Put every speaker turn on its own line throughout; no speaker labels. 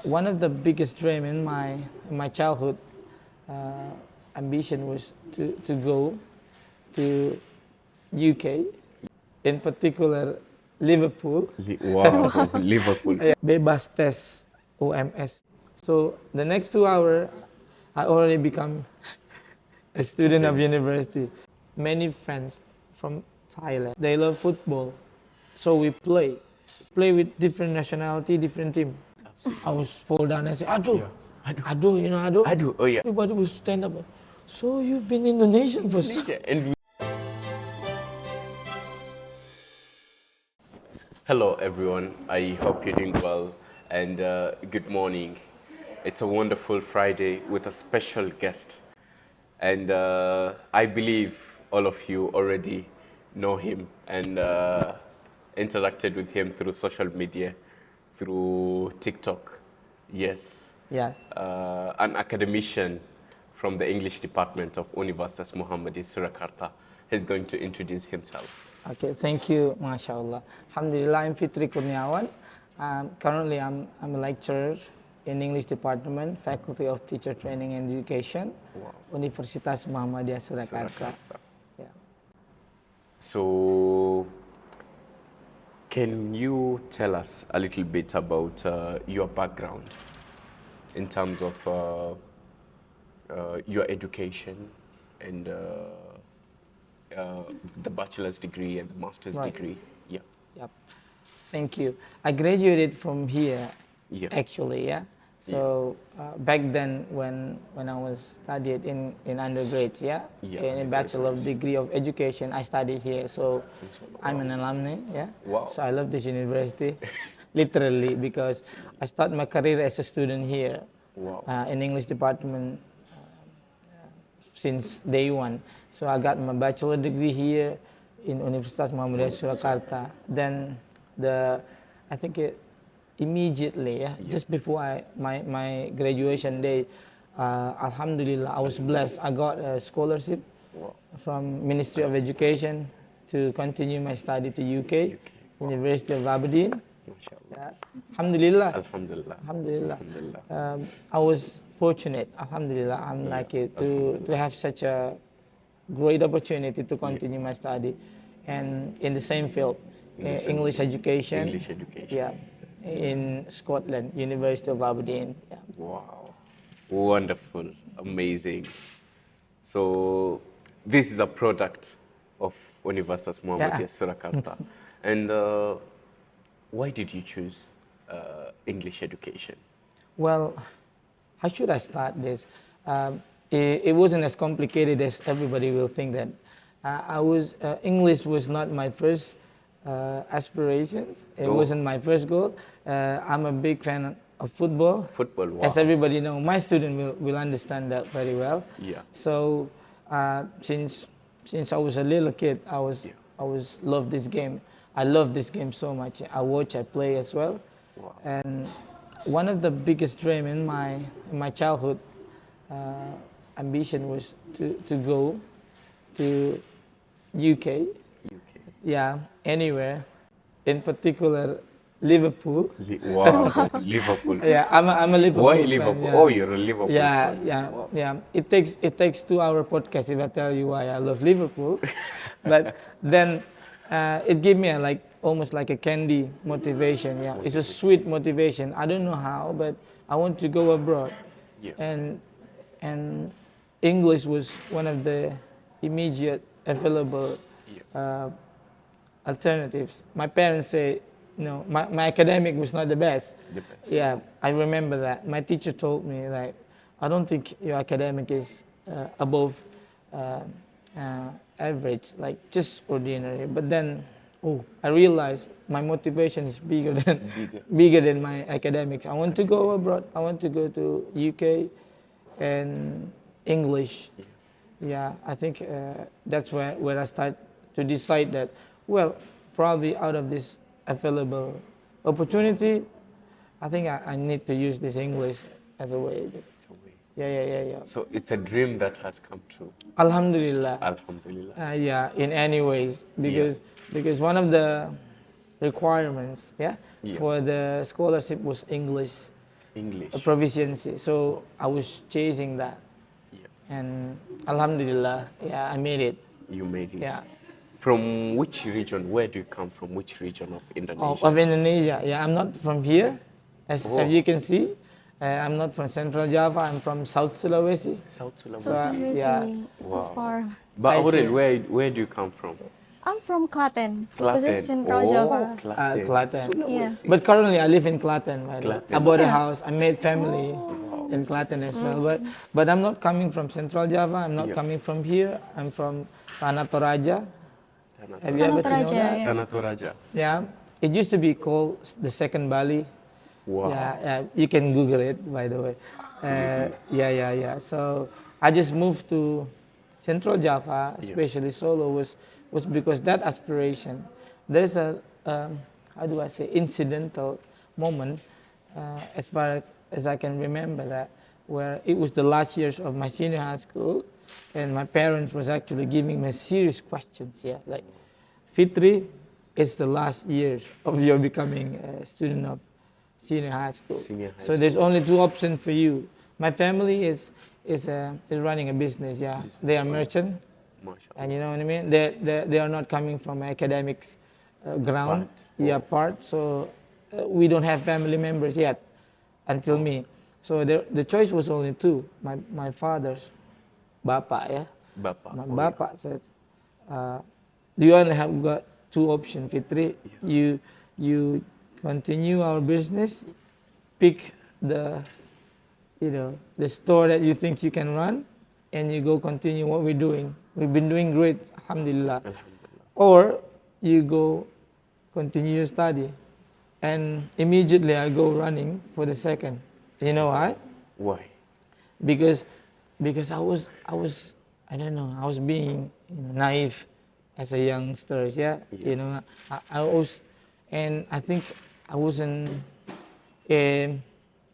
One of the biggest dream in my childhood ambition was to go to UK, in particular Liverpool.
Wow, Liverpool.
Bebas tes UMS. So the next 2 hours, I already become a student of university. Many friends from Thailand, they love football, so we play with different nationality, different team. I was fall down and say, Aduh, Aduh, you know Aduh?
Aduh, oh yeah.
Everybody would stand up. So you've been Indonesian for so.
And hello everyone, I hope you're doing well and good morning. It's a wonderful Friday with a special guest, and I believe all of you already know him and interacted with him through social media, through TikTok. Yes.
Yeah.
An academician from the English department of Universitas Muhammadiyah Surakarta. He's going to introduce himself.
Okay, thank you, MashaAllah. Alhamdulillah, I'm Fitri. Currently, I'm a lecturer in English department, Faculty of Teacher Training and Education,
Wow.
Universitas Muhammadiyah Surakarta. Yeah.
So, can you tell us a little bit about your background in terms of your education and the bachelor's degree and the master's
Right.
degree? Yeah.
Yep. Thank you. I graduated from here,
Yeah.
actually, yeah. So back then, when I was studied in undergrad, yeah,
Yeah,
in a bachelor degree of education, I studied here. So I'm an alumni, yeah.
Wow.
So I love this university, literally, because I started my career as a student here
Wow.
in English department since day one. So I got my bachelor degree here in Universitas Muhammadiyah Surakarta. Then I think immediately, yeah, just before my graduation day, Alhamdulillah, I was blessed. I got a scholarship
Wow.
from Ministry of Education to continue my study to UK, University of Aberdeen.
MashaAllah.
Yeah. Alhamdulillah.
Alhamdulillah.
Alhamdulillah.
Alhamdulillah.
I was fortunate, Alhamdulillah, I'm lucky to have such a great opportunity to continue my study, and in the same field, English education.
English education.
Yeah, in Scotland, University of Aberdeen. Yeah.
Wow. Wonderful. Amazing. So this is a product of Universitas Muhammadiyah Surakarta. And why did you choose English education?
Well, how should I start this? It wasn't as complicated as everybody will think that. English was not my first aspirations. It wasn't my first goal. I'm a big fan of football.
Football, wow.
As everybody know, my student will understand that very well.
Yeah.
So since I was a little kid, I was love this game. I love this game so much. I watch, I play as well.
Wow.
And one of the biggest dream in my childhood ambition was to go to UK.
UK.
Yeah, anywhere, in particular Liverpool.
Wow. Liverpool.
Yeah, I'm a Liverpool
Why
fan,
Liverpool?
yeah.
Oh, you're a Liverpool
Yeah,
fan.
yeah,
Wow.
yeah. It takes 2 hour podcast if I tell you why I love Liverpool, but then it gave me almost like a candy motivation. Yeah, it's a sweet motivation. I don't know how, but I want to go abroad,
Yeah.
and English was one of the immediate available alternatives. My parents say, my academic was not the best.
The best.
Yeah, I remember that. My teacher told me, I don't think your academic is above average, just ordinary. But then, I realized my motivation is bigger than my academics. I want to go abroad. I want to go to UK and English. Yeah, I think that's where I start to decide that, well, probably out of this available opportunity, I think I need to use this English as a way.
It's a way.
Yeah.
So it's a dream that has come true.
Alhamdulillah.
Alhamdulillah.
Yeah, in any ways, because one of the requirements, for the scholarship was English proficiency. So I was chasing that, and Alhamdulillah, I made it.
You made it.
Yeah.
From which region? Where do you come from? Which region of Indonesia?
Of Indonesia. Yeah, I'm not from here, as you can see. I'm not from Central Java. I'm from South Sulawesi.
South Sulawesi.
So far.
But Aurel, where do you come from?
I'm from Klaten.
Klaten.
Central Java.
Klaten.
Yeah.
But currently I live in Klaten. Right?
Klaten.
I bought a house. I made family in Klaten as well. But I'm not coming from Central Java. I'm not coming from here. I'm from Tanah Toraja. Have you ever seen that?
Tanah Toraja.
Yeah. It used to be called the second Bali.
Wow.
Yeah, you can Google it, by the way. Yeah. So I just moved to Central Java, especially Solo, was because that aspiration. There's a how do I say, incidental moment, as far as I can remember, that where it was the last years of my senior high school, and my parents was actually giving me serious questions. Yeah, like, Fitri, it's the last years of your becoming a student of senior high school. So there's only two options for you. My family is running a business. Yeah, they are merchant, and you know what I mean. They are not coming from academics ground. Part. So we don't have family members yet until me. So the choice was only two. My father's Bapak, my Bapak said, you only have got two options, Fitri. You continue our business, pick the store that you think you can run, and you go continue what we're doing. We've been doing great, alhamdulillah. Or you go continue your study. And immediately I go running for the second. So you know why?
Why?
Because I was I don't know, I was being naive as a youngster. I was, and I think I wasn't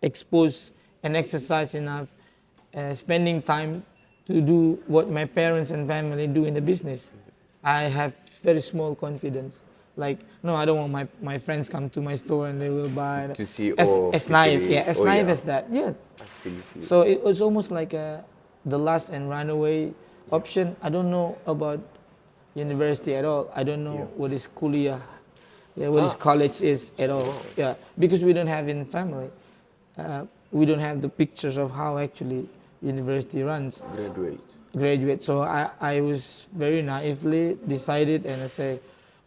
exposed and exercised enough, spending time to do what my parents and family do in the business. I have very small confidence. Like, no, I don't want my friends come to my store and they will buy.
To see,
as naive, naive as that. Yeah.
Absolutely.
So it was almost like the last and runaway option. I don't know about university at all. I don't know what is kuliah, what is college is at all. Yeah, because we don't have in family. We don't have the pictures of how actually university runs. Graduate. So I was very naively decided, and I say,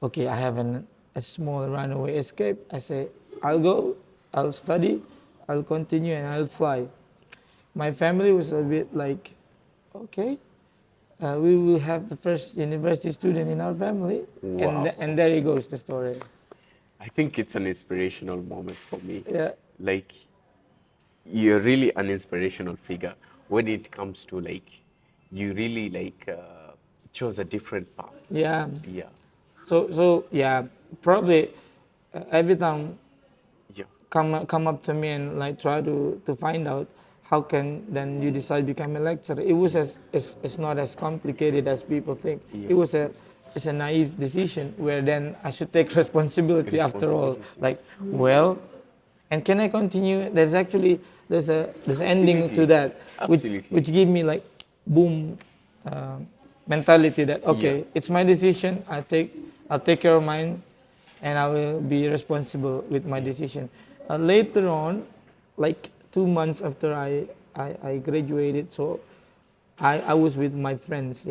okay, I have a small runaway escape. I say, I'll go, I'll study, I'll continue, and I'll fly. My family was a bit like, okay, we will have the first university student in our family.
Wow.
And there it goes, the story.
I think it's an inspirational moment for me.
Yeah.
Like, you're really an inspirational figure when it comes to, like, you really chose a different path.
Yeah.
Yeah.
So yeah, probably every time come up to me and like try to find out how can then you decide become a lecturer. It was it's not as complicated as people think.
Yeah.
It's a naive decision where then I should take responsibility after all. Like, well, and can I continue? There's ending to that, which give me like boom mentality that okay, it's my decision. I'll take care of mine, and I will be responsible with my decision. Later on, like 2 months after I graduated, so I was with my friends,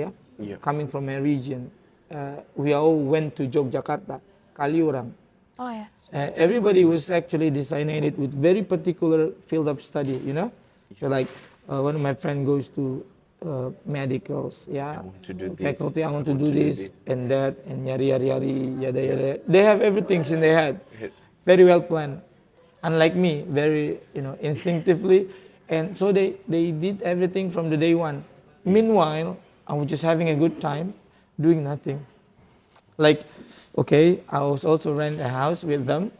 coming from a region. We all went to Yogyakarta, Kaliurang.
Oh yes.
Everybody was actually designated with very particular field of study, So like one of my friends goes to medicals,
I want to do
faculty,
this.
I want to do this and that, and yada. They have everything in their head, very well planned. Unlike me, very instinctively, and so they did everything from the day one. Meanwhile, I was just having a good time, doing nothing. Like, okay, I was also rent a house with them.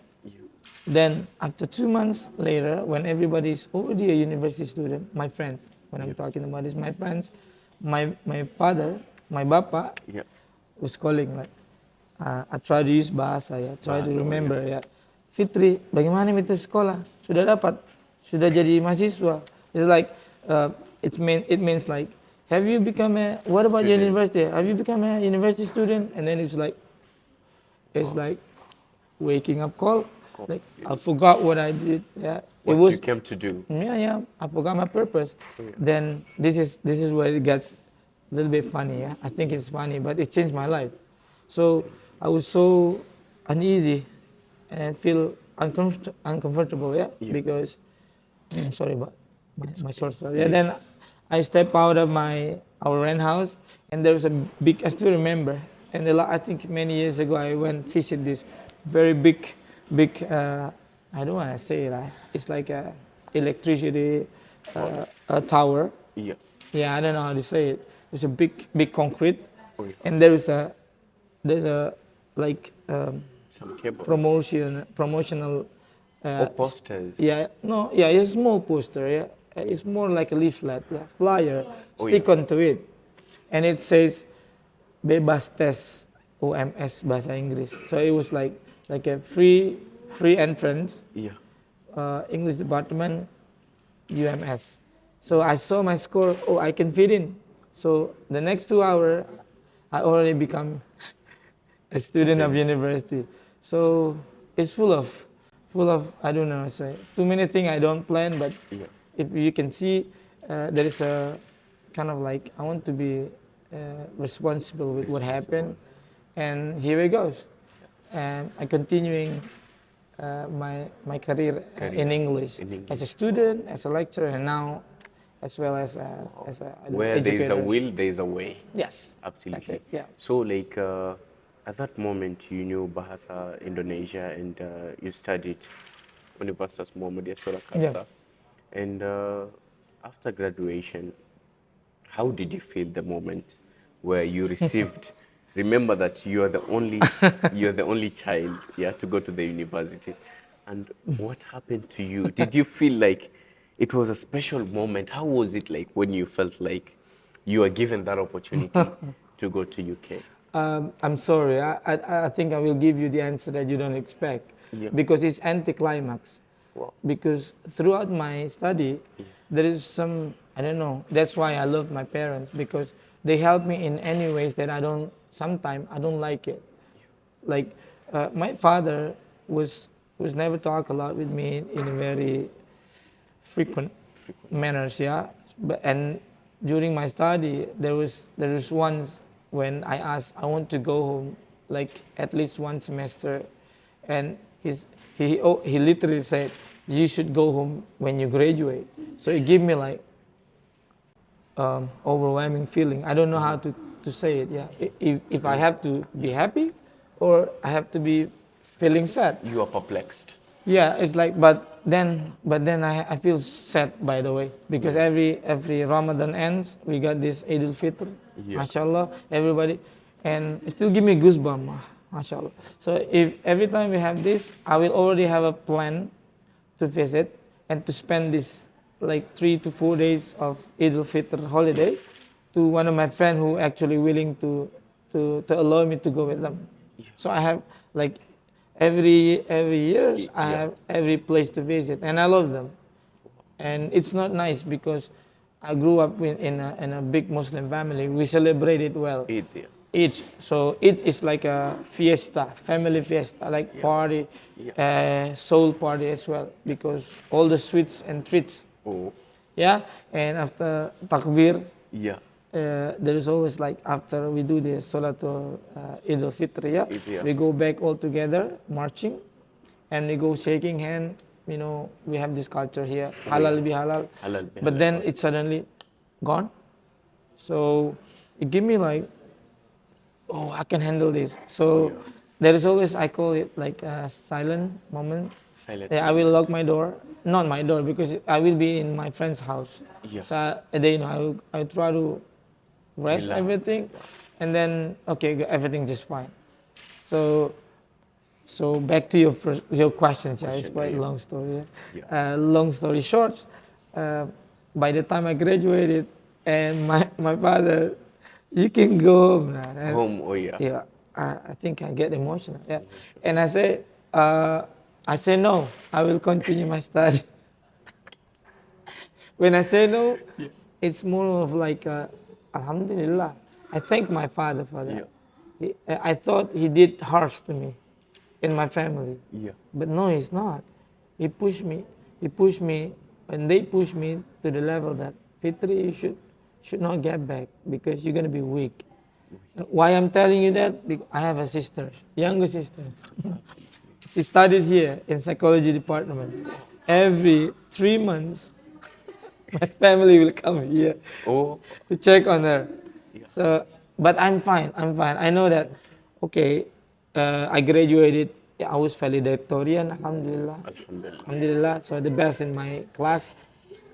Then after 2 months later, when everybody is already a university student, my friends, when I'm talking about is my friends, my father, my Bapak, was calling like, I try to use bahasa ya, try to
Bahasa,
remember ya. Fitri, bagaimana itu sekolah? Sudah dapat, sudah jadi mahasiswa. It's like it means like, have you become a, what about your
Student.
university? Have you become a university student? And then it's like waking up call. Like I forgot what I did. Yeah,
What
it was
you came to do.
yeah. I forgot my purpose. Then this is where it gets a little bit funny. Yeah, I think it's funny, but it changed my life. So I was so uneasy and feel uncomfortable. Yeah, because sorry about my short story. Yeah, then I step out of our rent house, and there was a big. I still remember. And I think many years ago, I went visit this very big. I don't want to say that. It's like a electricity a tower.
Yeah.
Yeah, I don't know how to say it. It's a big concrete,
Okay.
and there's a like
Some cable.
promotional.
Or posters.
Yeah, no, yeah, it's a small poster. Yeah, it's more like a leaflet, yeah, flyer.
Oh,
Stick
yeah.
onto it, and it says bebas tes UMS bahasa Inggris. So it was like a free entrance,
Yeah.
English department, UMS. So I saw my score. Oh, I can fit in. So the next 2 hours, I already become a student of university. So it's full of I don't know, say too many things I don't plan, but
Yeah.
if you can see, there is a kind of like I want to be responsible with what happened, and here it goes. And I continuing my career in English as a student, as a lecturer, and now as well as a I don't know,
Where there is a
educator.
will, there is a way.
Yes,
Absolutely.
that's it. Yeah.
So, like, at that moment, you knew Bahasa Indonesia and you studied Universitas Muhammadiyah Surakarta.
Yeah.
And after graduation, how did you feel the moment where you received? Remember that you are the only child, yeah, to go to the university. And what happened to you? Did you feel like it was a special moment? How was it like when you felt like you were given that opportunity to go to UK?
I'm sorry. I think I will give you the answer that you don't expect,
Yeah.
because it's anticlimax.
Wow.
Because throughout my study, there is some, I don't know. That's why I love my parents, because they help me in any ways that sometimes I don't like it. Like my father was never talk a lot with me in a very frequent manners, yeah. And during my study, there was once when I asked, I want to go home, like at least one semester, and he literally said, you should go home when you graduate. So it gave me like overwhelming feeling. I don't know how to say it. Yeah, if I have to be happy, or I have to be feeling sad.
You are perplexed.
Yeah, it's like, but then I feel sad, by the way, because every Ramadan ends, we got this Eid al-Fitr, mashallah, everybody, and it still give me goosebumps, mashallah. So if every time we have this, I will already have a plan to visit and to spend this like 3 to 4 days of Eid al-Fitr holiday to one of my friends who actually willing to allow me to go with them. So I have like every year I have every place to visit, and I love them. And it's not nice because I grew up in a big Muslim family. We celebrate it well.
Eid, yeah.
Eid. So it is like a fiesta, family fiesta, like party, soul party as well, because all the sweets and treats.
Oh,
Yeah, and after takbir,
yeah.
there is always like after we do the Salatul Eid al-Fitr,
Eid, yeah.
we go back all together marching, and we go shaking hand. You know, we have this culture here, halal bi halal.
Halal bi
But
halal.
then it's suddenly gone. So it give me like, oh, I can handle this. So there is always, I call it like a silent moment.
Silent.
Yeah, I will lock my door, not my door, because I will be in my friend's house.
Yeah.
So then I will try to rest
Relax.
everything, and then okay, everything just fine. So back to your questions. Yeah, it's quite a long story. Long story short, by the time I graduated, and my father, you can go home now. And
Home, oh yeah.
yeah, I think I get emotional. Yeah, and I say no. I will continue my study. When I say no, it's more of like, Alhamdulillah. I thank my father for that. I thought he did harsh to me in my family.
Yeah.
But no, he's not. He pushed me. He pushed me, and they pushed me to the level that, Fitri, you should not get back because you're gonna be weak. Why I'm telling you that? Because I have a sister, younger sister. She studied here in psychology department. Every 3 months, my family will come here to check on her. So, but I'm fine. I'm fine. I know that. Okay, I graduated. I was valedictorian. Alhamdulillah. Alhamdulillah. So the best in my class,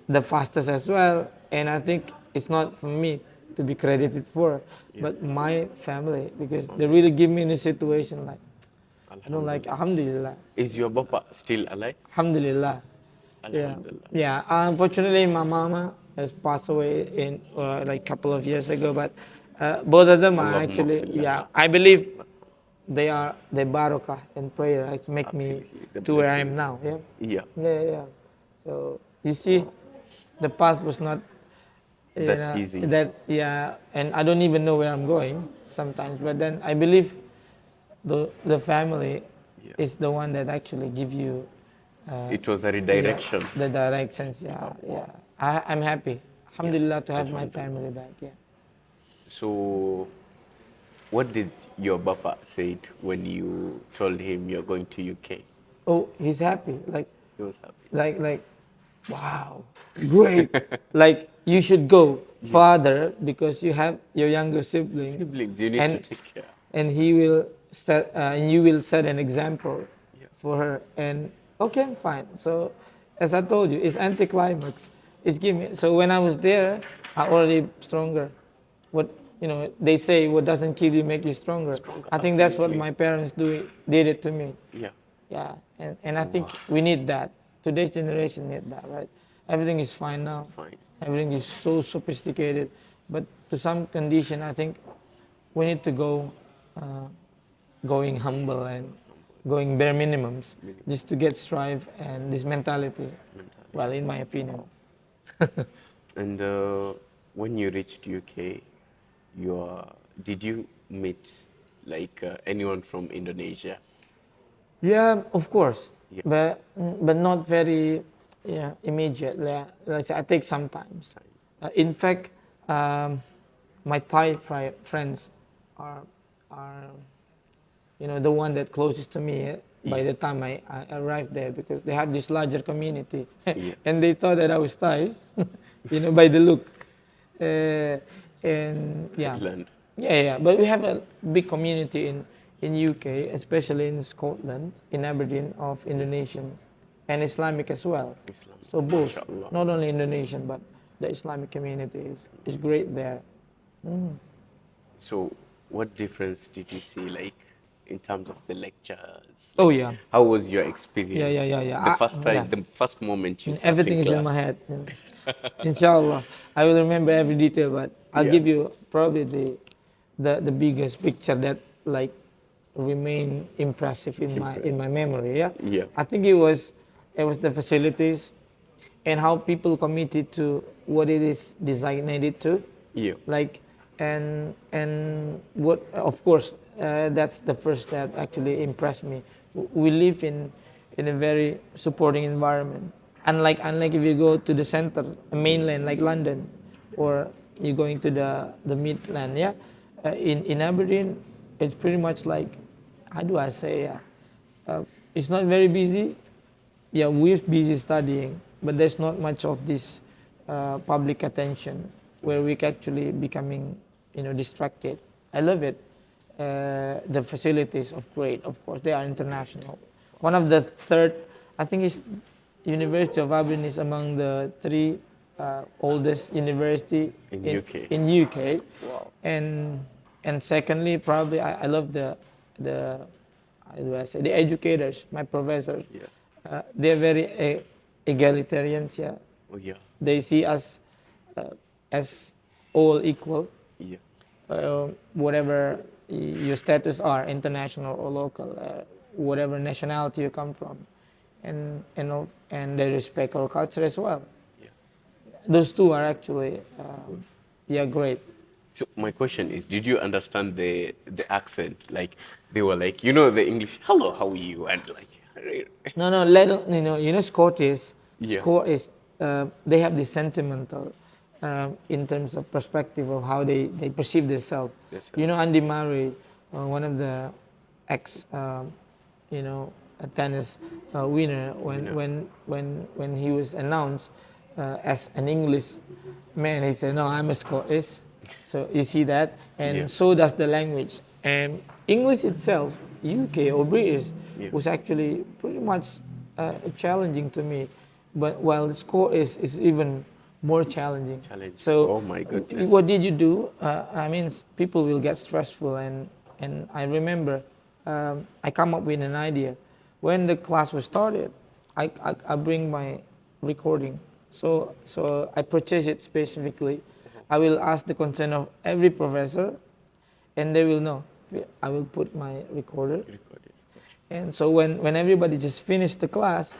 the fastest as well. And I think it's not for me to be credited for, but my family, because they really give me in a situation like, I don't like. Alhamdulillah.
Is your Bapa still alive?
Alhamdulillah. Yeah. Unfortunately, my mama has passed away in like couple of years ago. But both of them are actually, I believe they barakah and prayer has make me to where I am now. Yeah. So you see, the path was not
that easy.
And I don't even know where I'm going sometimes. But then I believe the family is the one that actually give you.
It was a redirection.
The directions, I'm happy. Alhamdulillah to have my family back. Yeah.
So, what did your Bapa say when you told him you're going to UK?
Oh, he's happy. Like
he was happy.
Like, wow, great. Like you should go, father, because you have your younger sibling.
Siblings, you need to take care.
And he will set, and you will set an example for her. And okay, fine. So, as I told you, it's anticlimax. It's giving. So when I was there, I already stronger. They say what doesn't kill you make you stronger. I think that's what my parents did it to me. Yeah. And I think we need that. Today's generation need that, right? Everything is fine now. Everything is so sophisticated, but to some condition, I think we need to go, going humble and going bare minimums, just to get strive and this mentality. Well, in my opinion.
And when you reached UK, did you meet like anyone from Indonesia?
Yeah, of course, but not very immediately. Like I take some time. In fact, my Thai friends are the one that closest to me by the time I arrived there, because they have this larger community, and they thought that I was Thai, by the look, But we have a big community in UK, especially in Scotland, in Aberdeen, of Indonesian and Islamic as well. So both, not only Indonesian, but the Islamic community is great there.
So, what difference did you see, like, in terms of the lectures?
Oh yeah.
How was your experience?
Yeah.
The first time, the first moment you sat
everything
in
is
class.
in my head. Inshallah, I will remember every detail, but I'll give you probably the biggest picture that like remain impressive in my memory. Yeah. I think it was the facilities and how people committed to what it is designated to.
Yeah.
Like and what, of course, that's the first that actually impressed me. We live in a very supporting environment. Unlike if you go to the center, mainland like London, or you're going to the Midland, in Aberdeen, it's pretty much like, how do I say, it's not very busy. Yeah, we're busy studying, but there's not much of this public attention where we actually becoming, distracted. I love it. The facilities are great, of course, they are international. One of the third, I think it's University of Aberdeen is among the 3 oldest university in UK.
Wow.
And secondly, probably I love the how do I say, the educators, my professors. They're very egalitarians. Yeah.
Oh yeah.
They see us as all equal.
Yeah.
Whatever your status are, international or local, whatever nationality you come from, and they respect our culture as well.
Yeah.
Those two are actually, yeah, great.
So my question is, did you understand the accent? Like they were like, you know, the English, hello, how are you? And like,
No, Scottish.
Yeah.
Scottish, they have this sentimental, in terms of perspective of how they perceive themselves.
Yes, sir.
You know, Andy Murray, one of the ex, a tennis winner, when he was announced as an English man, he said, "No, I'm a Scottish." So you see that, and
Yeah.
so does the language. And English itself, UK or British,
Yeah.
was actually pretty much challenging to me. But while Scottish is even more challenging.
Challenging.
So,
Oh my goodness.
what did you do? I mean, people will get stressful, and I remember I come up with an idea. When the class was started, I bring my recording. So I purchase it specifically. I will ask the consent of every professor, and they will know. I will put my recorder.
Recorded.
And so when everybody just finished the class,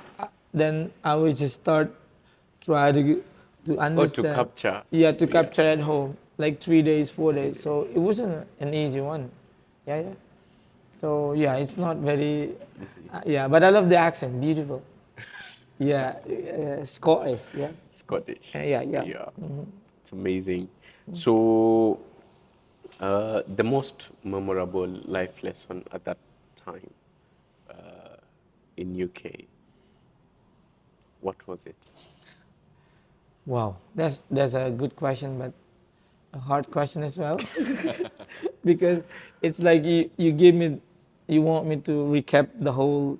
then I will just start try to understand.
capture.
Yeah, to capture at home, like 3 days, 4 days. So it wasn't an easy one. Yeah. So yeah, it's not very. Yeah, but I love the accent. Beautiful. Yeah, Scottish. Yeah.
Scottish.
Yeah.
It's amazing. So, the most memorable life lesson at that time in UK, what was it?
Wow, that's a good question, but a hard question as well, because it's like you want me to recap the whole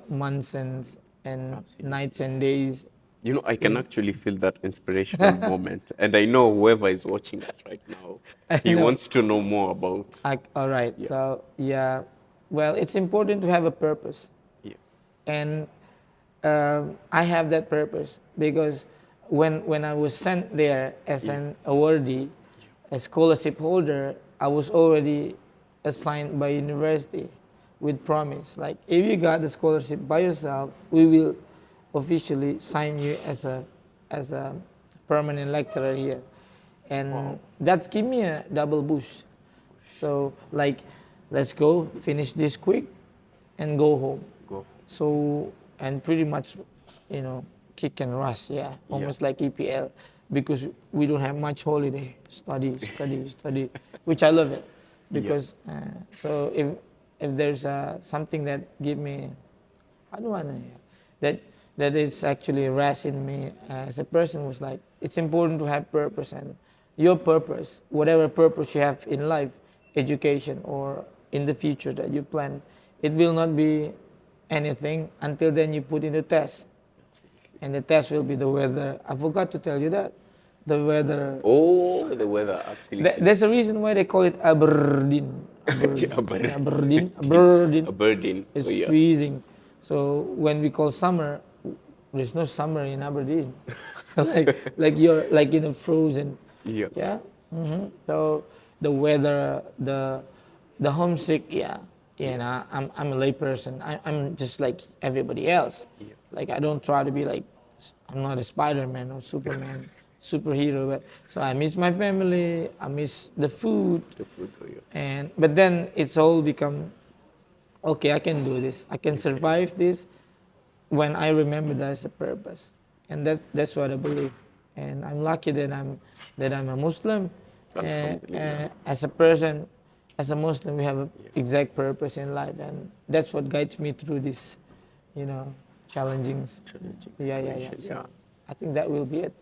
months and
Absolutely.
nights and days.
You know, I can actually feel that inspirational moment, and I know whoever is watching us right now, he
know.
wants to know more about.
All right,
Yeah.
so yeah, well, it's important to have a purpose,
Yeah.
and I have that purpose because when I was sent there as an awardee, a scholarship holder, I was already assigned by university with promise. Like, if you got the scholarship by yourself, we will officially sign you as a permanent lecturer here, and that's give me a double boost. So like, let's go finish this quick and go home.
Go.
So, and pretty much, kick and rush, almost like EPL, because we don't have much holiday. Study, which I love it, because so if there's something that give me, I don't want to, that is actually rest in me as a person, was like, it's important to have purpose, and your purpose, whatever purpose you have in life, education or in the future that you plan, it will not be anything until then you put in the test. And the test will be the weather. I forgot to tell you that. The weather.
Oh, the weather, absolutely.
There's a reason why they call it Aberdeen. Aberdeen.
Aberdeen.
It's
Oh, yeah.
freezing. So when we call summer, there's no summer in Aberdeen. like you're like in a frozen.
Yeah.
Yeah. So the weather, the homesick. Yeah. I'm a layperson. I'm just like everybody else.
Yeah.
Like, I don't try to be like, I'm not a Spider-Man or Superman, superhero. But so I miss my family. I miss the food.
The food for you.
But then it's all become, okay, I can do this. I can survive this when I remember there's a purpose, and that's what I believe. And I'm lucky that I'm a Muslim.
Alhamdulillah.
As a person, as a Muslim, we have an exact purpose in life, and that's what guides me through this, challenging. Yeah.
situations,
So I think that will be it.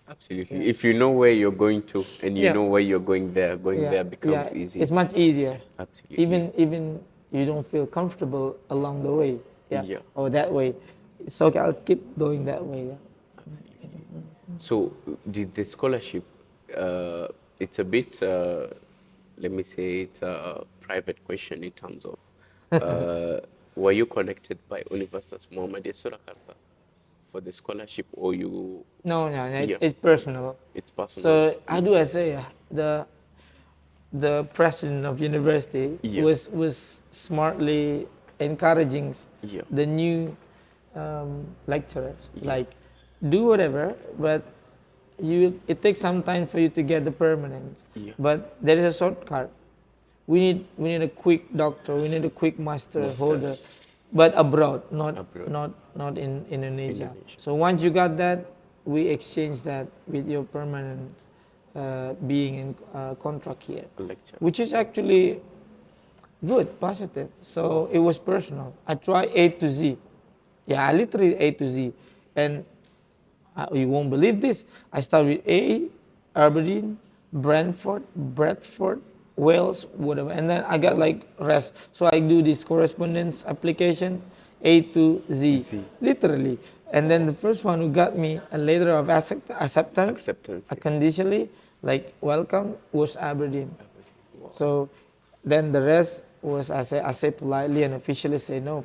Absolutely. If you know where you're going to, and you
Yeah.
know where you're going there becomes
Yeah,
easy.
it's much easier.
Absolutely.
Even you don't feel comfortable along the way.
Yeah.
Or that way. It's okay. I'll keep going that way. Yeah.
So, did the scholarship, it's a bit, let me say, it's a private question in terms of, were you connected by Universitas Muhammadiyah Surakarta for the scholarship, or you,
No. It's personal.
it's personal?
So how do I say the president of university
Yeah.
was smartly encouraging
Yeah.
the new lecturers,
Yeah.
like do whatever, but it takes some time for you to get the permanence.
Yeah.
But there is a shortcut. We need a quick doctor. We need a quick master holder, but abroad, not in Indonesia. So once you got that, we exchange that with your permanent being in contract here,
Lecture.
which is actually good, positive. So it was personal. I tried A to Z. Yeah, I literally A to Z, and you won't believe this. I started with A, Aberdeen, Brentford, Bradford, Wales, whatever, and then I got like rest. So I do this correspondence application, A to Z, literally. And then the first one who got me a letter of acceptance, conditionally, like welcome, was Aberdeen.
Wow.
So then the rest was I say politely and officially say no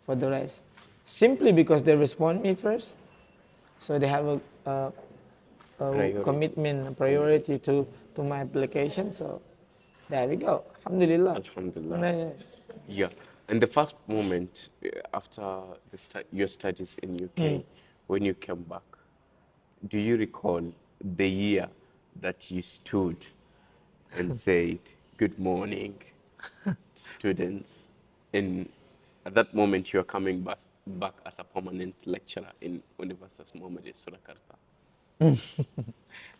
for the rest, simply because they respond me first. So they have a commitment, a priority to my application. So there we go. Alhamdulillah.
Alhamdulillah. Yeah. And the first moment after your studies in UK, when you came back, do you recall the year that you stood and said, "Good morning, students"? At that moment, you are coming back as a permanent lecturer in Universitas Muhammadiyah Surakarta.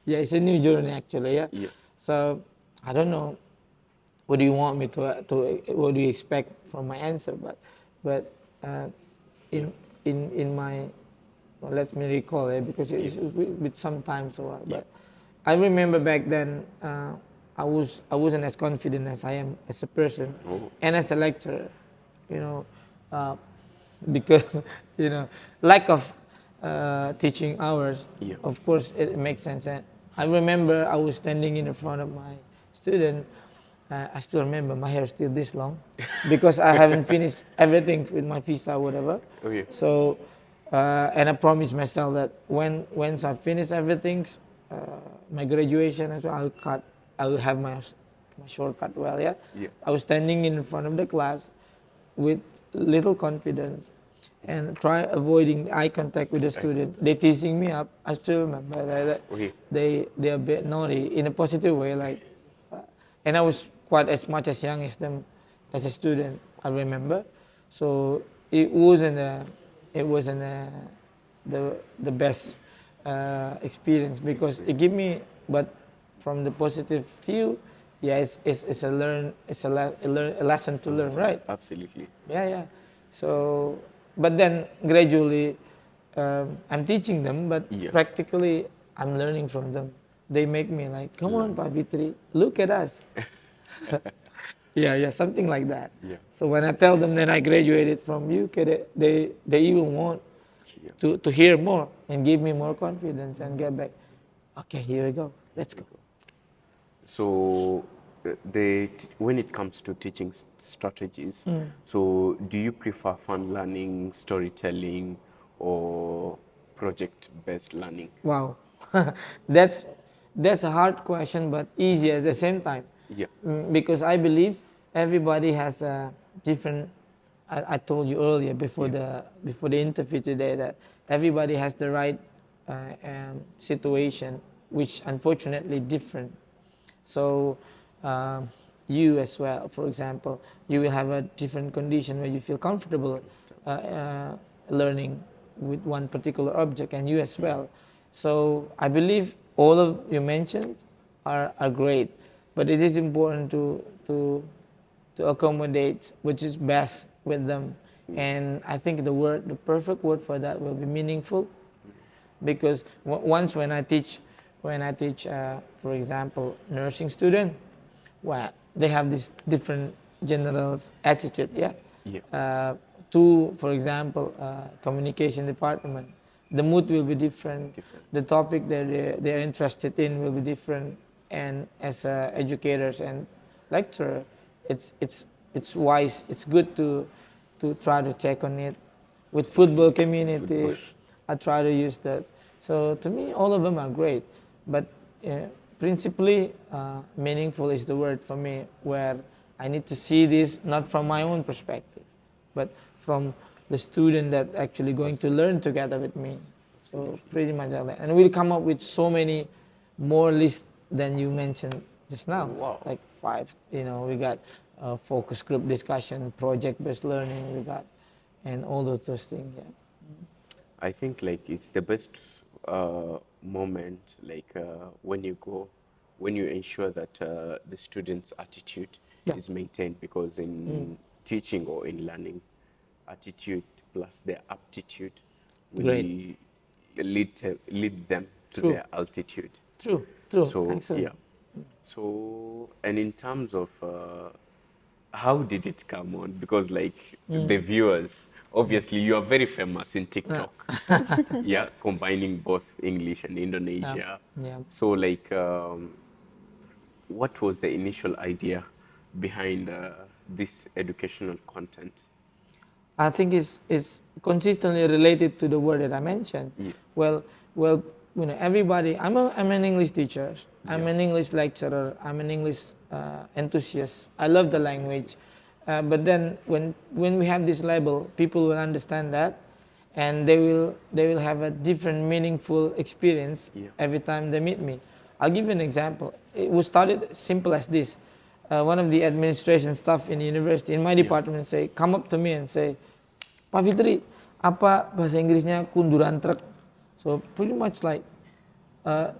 Yeah, it's a new journey actually. Yeah.
Yeah.
So I don't know. What do you want me to? What do you expect from my answer? But in my, well, let me recall it because it's with some time so while. But I remember back then I wasn't as confident as I am as a person and as a lecturer, because lack of teaching hours.
Yeah.
Of course, it makes sense. And I remember I was standing in front of my student. I still remember my hair is still this long because I haven't finished everything with my visa or whatever.
Oh, yeah.
So, and I promised myself that once I finish everything, my graduation as well, I will have my shortcut well. Yeah.
Yeah.
I was standing in front of the class with little confidence and try avoiding eye contact with the student. They teasing me up. I still remember that they are a bit naughty in a positive way, like. And I was quite as much as young as them as a student, I remember. So it wasn't the best experience because it gave me, but from the positive view, yeah, it's a lesson to learn, right?
Absolutely.
Yeah. So, but then gradually, I'm teaching them, but practically I'm learning from them. They make me like, come on, Pak Fitri, look at us. Yeah, something like that.
Yeah.
So when I tell them that I graduated from UK, they even want to hear more and give me more confidence and get back. Okay, here we go. Let's go.
So, when it comes to teaching strategies, so do you prefer fun learning, storytelling, or project-based learning?
Wow, that's a hard question, but easy at the same time.
Yeah.
Because I believe everybody has a different. I told you earlier before the interview today that everybody has the right situation, which unfortunately different. So you as well, for example, you will have a different condition where you feel comfortable learning with one particular object, and you as well. So I believe all of you mentioned are great, but it is important to accommodate which is best with them. And I think the perfect word for that will be meaningful, because once when I teach, for example, nursing student, well, they have this different general attitude, to, for example, communication department, the mood will be different. The topic that they're interested in will be different. And as educators and lecturer, it's wise. It's good to try to check on it. With football community, I try to use that. So to me, all of them are great. But principally, meaningful is the word for me, where I need to see this not from my own perspective, but from the student that actually going to learn together with me. So pretty much like that. And we'll come up with so many more lists than you mentioned just now.
Wow.
Like 5. We got focus group discussion, project-based learning, we got, and all those things. Yeah.
I think like it's the best moment, like when you ensure that the student's attitude is maintained, because in teaching or in learning, attitude plus their aptitude will lead them to
True.
their altitude.
True.
So
Excellent.
yeah. So, and in terms of how did it come on? Because like the viewers, obviously you are very famous in TikTok. Yeah, combining both English and Indonesia.
Yeah.
So like, what was the initial idea behind this educational content?
I think it's consistently related to the word that I mentioned.
Yeah.
Well, everybody. I'm an English teacher. I'm an English lecturer. I'm an English enthusiast. I love the language, but then when we have this label, people will understand that, and they will have a different meaningful experience every time they meet me. I'll give you an example. It was started simple as this. One of the administration staff in the university, in my department, come up to me and say, Pak Fitri, apa bahasa Inggrisnya kunduran truk? So pretty much like,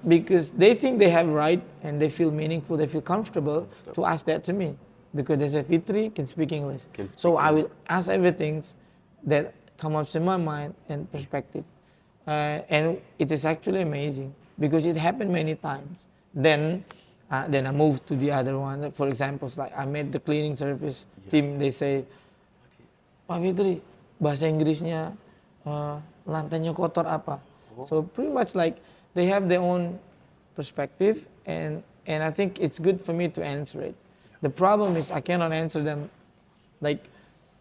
because they think they have right and they feel meaningful, they feel comfortable to ask that to me, because they say Fitri can speak English. So I will ask everything that come up in my mind and perspective, and it is actually amazing because it happened many times. Then I moved to the other one. For example, like I met the cleaning service team. They say, Pak Fitri, bahasa Inggrisnya lantainya kotor apa? So pretty much like they have their own perspective, and I think it's good for me to answer it. The problem is I cannot answer them like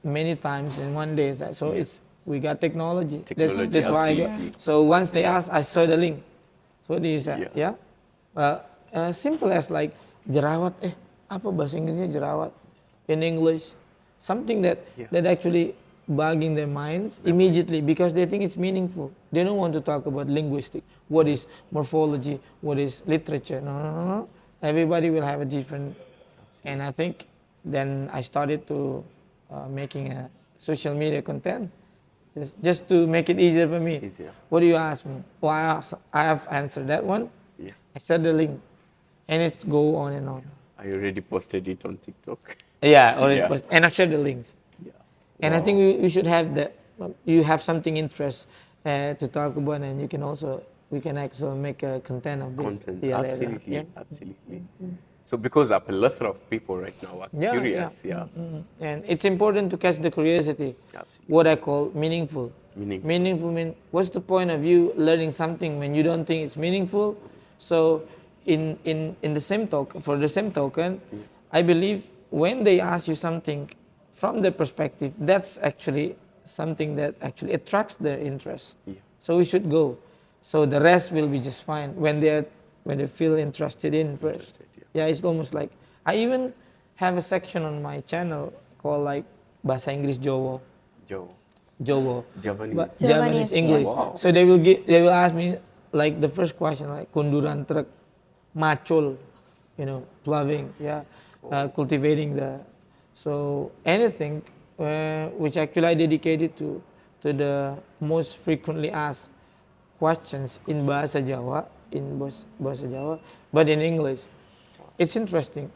many times in one day. So we got technology. That's why I go. So once they ask, I show the link. So what do you say? Yeah. Simple as like jerawat. Apa bahasa Inggrisnya jerawat? In English, something that actually bugging their minds immediately because they think it's meaningful. They don't want to talk about linguistic. What is morphology? What is literature? No. Everybody will have a different. And I think then I started to making a social media content just to make it easier for me. What do you ask me? Well, I have answered that one. I set the link, and it go on and on.
I already posted it on TikTok.
Yeah, already posted, and I shared the links. And I think we should have that. You have something interest to talk about, and we can actually make a content of this.
Absolutely. So because a plethora of people right now are curious,
and it's important to catch the curiosity. What I call meaningful. Meaningful mean what's the point of you learning something when you don't think it's meaningful? So in the same token, I believe when they ask you something from their perspective, that's actually something that actually attracts their interest. So we should go. So the rest will be just fine when they feel interested in first. It's almost like I even have a section on my channel called like Bahasa Inggris Jawa. Javanese English.
Wow.
So they will ask me like the first question like kunduran truk, macul, plowing, cultivating the. So anything which actually I dedicated to the most frequently asked questions in Bahasa Jawa, but in English. It's interesting.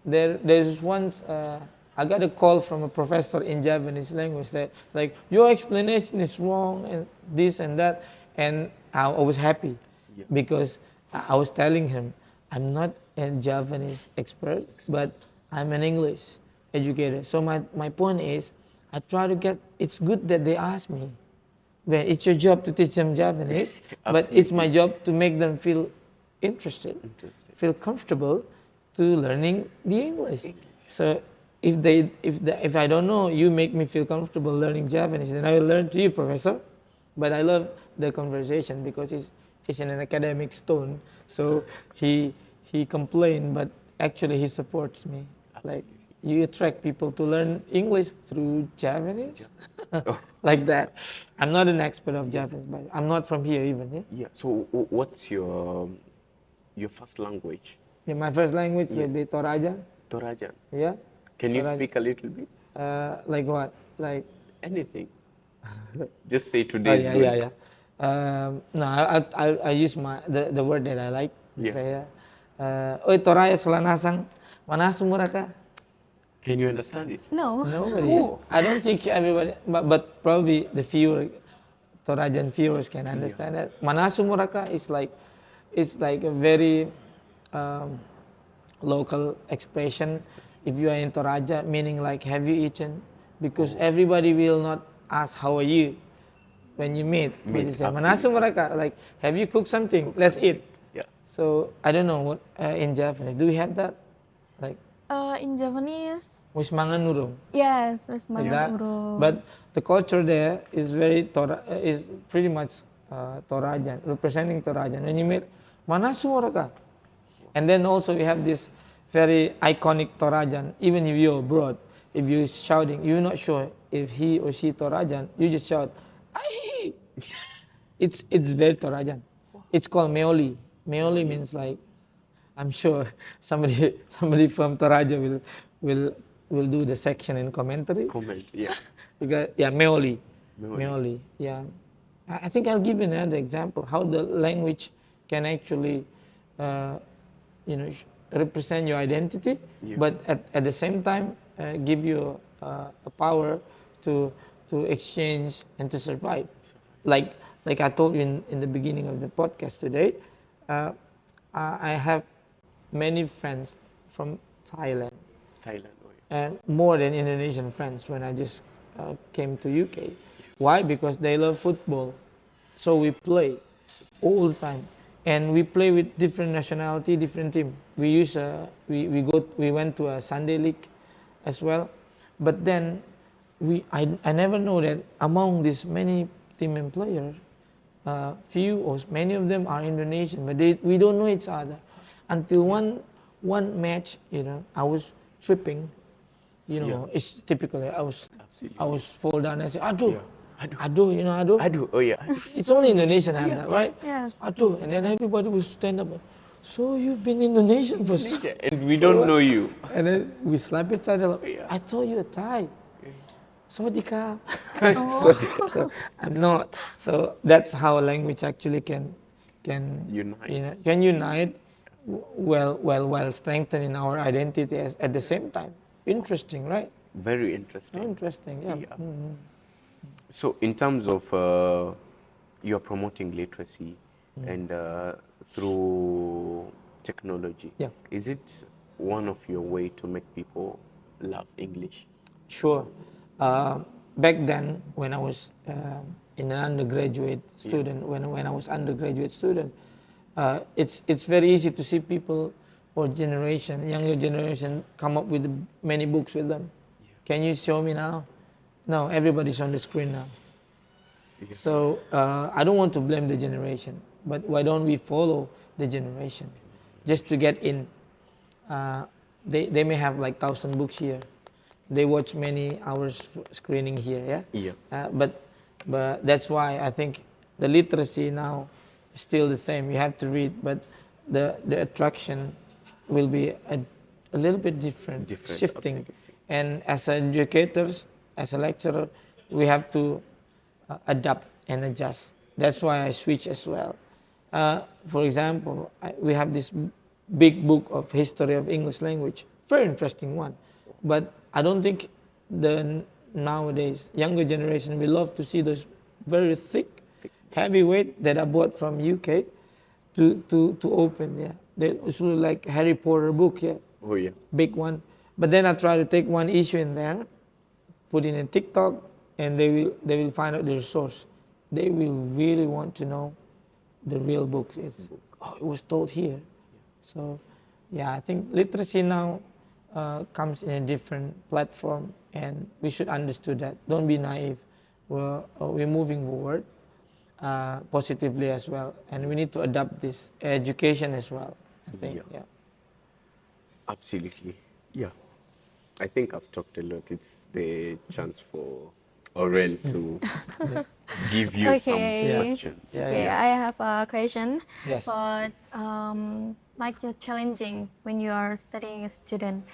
There's once I got a call from a professor in Japanese language that like your explanation is wrong and this and that, and I was happy because I was telling him I'm not a Japanese expert, but I'm an English educator. So my point is, I try to get. It's good that they ask me. Well, it's your job to teach them Japanese, but it's my job to make them feel interested, feel comfortable to learning the English. So if I don't know, you make me feel comfortable learning Japanese, then I will learn to you, professor. But I love the conversation because it's in an academic tone. So he complained, but actually he supports me. Like, you attract people to learn English through Japanese, like that. I'm not an expert of Japanese, but I'm not from here even. Yeah.
Yeah. So what's your first language?
Yeah, my first language will
Yes.
be Toraja.
Torajan.
Yeah.
Can you
Toraja.
speak a little bit?
Like what? Like.
Anything. Just say
Oh,
today is
yeah,
good.
yeah, yeah. No, I use the word that I like.
Yeah.
Saya, oi Toraya Solanasang, mana sumuraka?
Can you understand it?
No.
Nobody. I don't think everybody, but probably the Torajan viewers can understand that. Mana sumuraka is like, it's like a very local expression. If you are in Toraja, meaning like, have you eaten? Because everybody will not ask how are you when you meet. But you say, "Manasu mereka?" Like, have you cooked something? Let's eat.
Yeah.
So I don't know what in Japanese. Do we have that? Like,
In Japanese,
wis mangan urung.
yes, that's
Like that.
urung.
But the culture there is is pretty much Torajan, representing Torajan. When you meet, "Manasu mereka?" And then also we have this very iconic Torajan. Even if you're abroad, if you're shouting, you're not sure if he or she Torajan, you just shout, "Ai!" It's very Torajan. It's called Meoli. Meoli means like, I'm sure somebody from Toraja will do the section in commentary.
Comment. Yeah.
Because Meoli.
Meoli.
Meoli. Yeah. I think I'll give you another example how the language can actually represent your identity, but at the same time give you a power to exchange and to survive. Like I told you in the beginning of the podcast today, I have many friends from Thailand,
Thailand. Oh,
and more than Indonesian friends when I just came to UK. Why? Because they love football, so we play all the time. And we play with different nationality, different team. We went to a Sunday league as well, but then I never know that among these many team and players, few or many of them are Indonesian, but we don't know each other until one match. I was tripping. It's typically I was fall down and say, "Aduh." Aduh, aduh.
Aduh, oh yeah.
It's only Indonesian have that, right?
Yes.
Aduh, and then everybody will stand up. So you've been Indonesian for so.
And we don't know you.
And then we slap each other. Like, I thought you were Thai. Sawadika. So I'm not. So that's how a language actually can
Unite.
Can unite while strengthening our identity at the same time. Interesting, right?
Very interesting.
Interesting, yeah.
Yeah. So in terms of you're promoting literacy and through technology, is it one of your way to make people love English?
Sure. Back then, when I was an undergraduate student, when I was undergraduate student, it's very easy to see people or younger generation come up with many books with them. Can you show me now? No, everybody's on the screen now. So I don't want to blame the generation, but why don't we follow the generation just to get in? They may have like 1,000 books here. They watch many hours screening here,
Yeah.
But that's why I think the literacy now is still the same. You have to read, but the attraction will be a little bit different. Shifting.
Absolutely.
And as educators, as a lecturer, we have to adapt and adjust. That's why I switch as well. For example, we have this big book of history of English language, very interesting one. But I don't think nowadays younger generation will love to see those very thick, heavyweight that are bought from UK to open. Yeah, it's like Harry Potter book. Yeah,
Oh yeah.
big one. But then I try to take one issue in there, put it in TikTok, and they will find out the source. They will really want to know the real book. It was told here. So yeah, I think literacy now comes in a different platform, and we should understand that. Don't be naive. We're moving forward. positively as well, and we need to adapt this education as well. I think, yeah.
Absolutely. Yeah. I think I've talked a lot. It's the chance for Aurel to give you some
Okay.
questions.
Yeah,
Okay, I have a question.
Yes.
But like you're challenging when you are studying a student.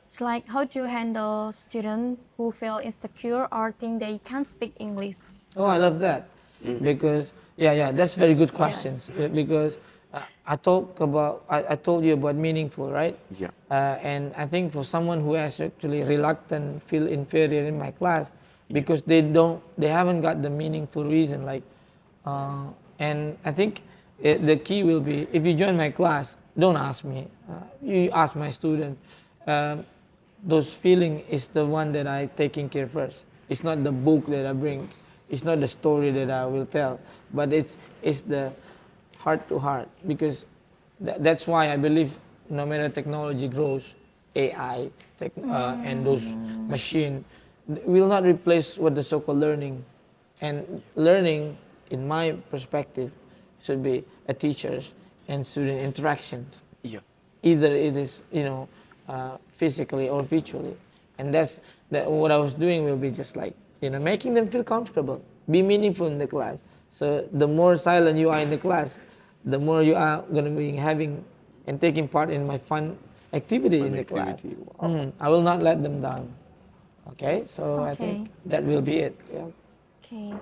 It's like how to handle students who feel insecure or think they can't speak English.
Oh, I love that because that's very good questions. Because I told you about meaningful, right?
Yeah.
And I think for someone who has actually reluctant, feel inferior in my class because they haven't got the meaningful reason, like, and I think the key will be if you join my class, don't ask me, you ask my student. Those feeling is the one that I taking care first. It's not the book that I bring. It's not the story that I will tell, but it's the heart to heart, because that's why I believe no matter technology grows, AI and those machine will not replace what the so-called learning. And learning, in my perspective, should be a teachers and student interactions.
Yeah.
Either it is physically or virtually, and that's what I was doing will be just like making them feel comfortable, be meaningful in the class. So the more silent you are in the class, the more you are going to be having and taking part in my fun activity in the class.
Wow.
I will not let them down. Okay, so I think that will be it. Yeah.
Okay,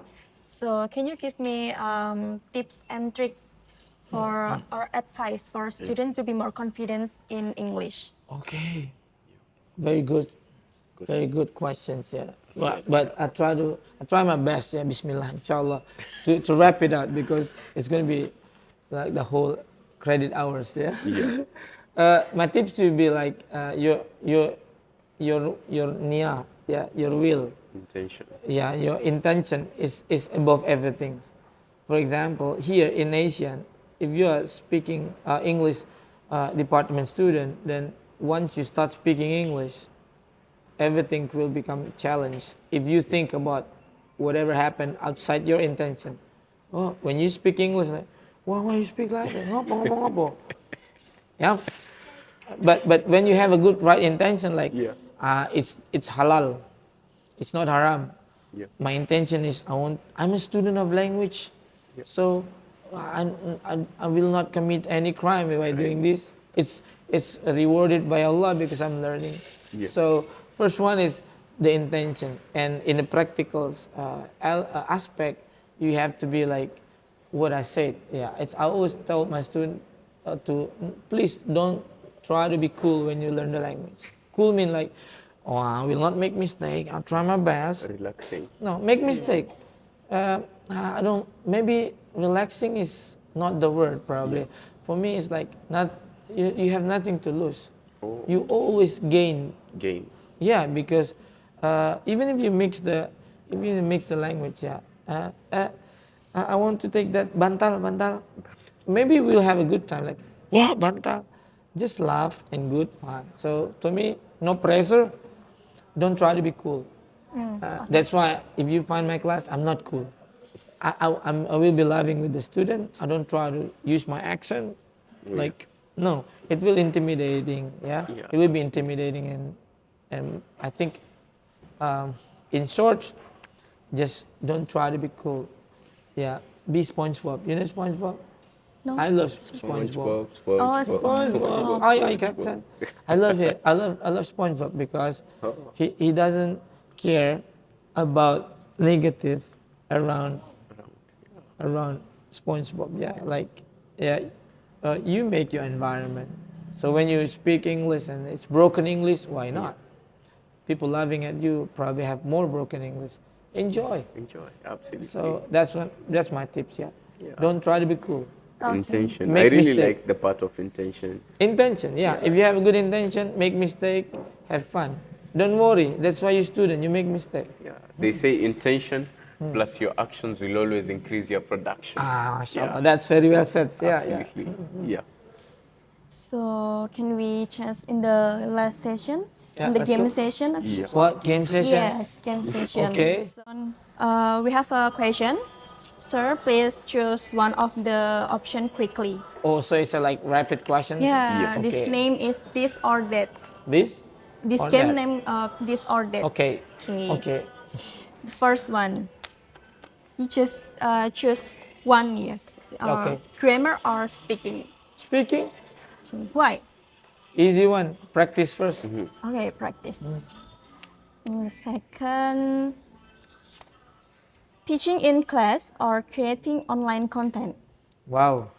so can you give me tips and tricks for or advice for students to be more confident in English?
Okay. Very good. Very good questions, yeah. But I try my best, yeah, bismillah, inshallah, to wrap it up, because it's going to be like the whole credit hours, yeah. My tips would be like your niyyah, yeah, your will.
Intention.
Yeah, your intention is above everything. For example, here in Asia, if you are speaking English department student, then once you start speaking English, everything will become a challenge. If you think about whatever happened outside your intention, when you speak English, like, why you speak like that? Ngopo. Yeah, but when you have a good right intention, like it's halal, it's not haram.
Yeah.
My intention is I'm a student of language, so I will not commit any crime by doing this. It's rewarded by Allah because I'm learning.
Yeah.
So first one is the intention, and in the practical aspect, you have to be like what I said. Yeah, I always tell my student to please don't try to be cool when you learn the language. Cool mean like, I will not make mistake. I'll try my best.
Relaxing.
No, make mistake. I don't. Maybe relaxing is not the word. Probably for me, it's like not. You have nothing to lose. You always gain. Yeah, because even if you mix the language, I want to take that bantal. Maybe we'll have a good time. Like, bantal, just laugh and good fun. So to me, no pressure. Don't try to be cool. That's why if you find my class, I'm not cool. I will be laughing with the student. I don't try to use my accent. Like, no, it will intimidating. Yeah, it will be intimidating, and I think, in short, just don't try to be cool. Yeah, be SpongeBob. You know SpongeBob?
No.
I love SpongeBob.
SpongeBob.
Aye, Captain. I love it. I love SpongeBob because he doesn't care about negative around SpongeBob. Yeah, like you make your environment. So when you speak English and it's broken English, why not? People laughing at you probably have more broken English. Enjoy,
Absolutely.
So that's my tips. Yeah. Don't try to be cool.
Intention.
Make
I really
mistake.
like the part of intention.
Intention, yeah. If you have a good intention, make mistake, have fun. Don't worry. That's why you're student. You make mistake.
Yeah. They say intention plus your actions will always increase your production.
Mashallah. That's very well said. Yeah,
Absolutely. Yeah.
So can we change in the last session,
Yeah,
in the
let's
game
go.
session?
What game session?
Yes, game session.
Okay.
So, we have a question. Sir, please choose one of the option quickly.
Oh, so it's a like rapid question?
Yeah,
Yeah.
this
Okay.
name is this or that.
This?
This
or
game
that?
name this or that.
Okay.
Okay.
Okay.
The first one. You just choose one, yes.
Okay.
Grammar or speaking.
Speaking?
Okay. Why?
Easy one. Practice first.
Okay, practice first. Second, teaching in class or creating online content.
Wow.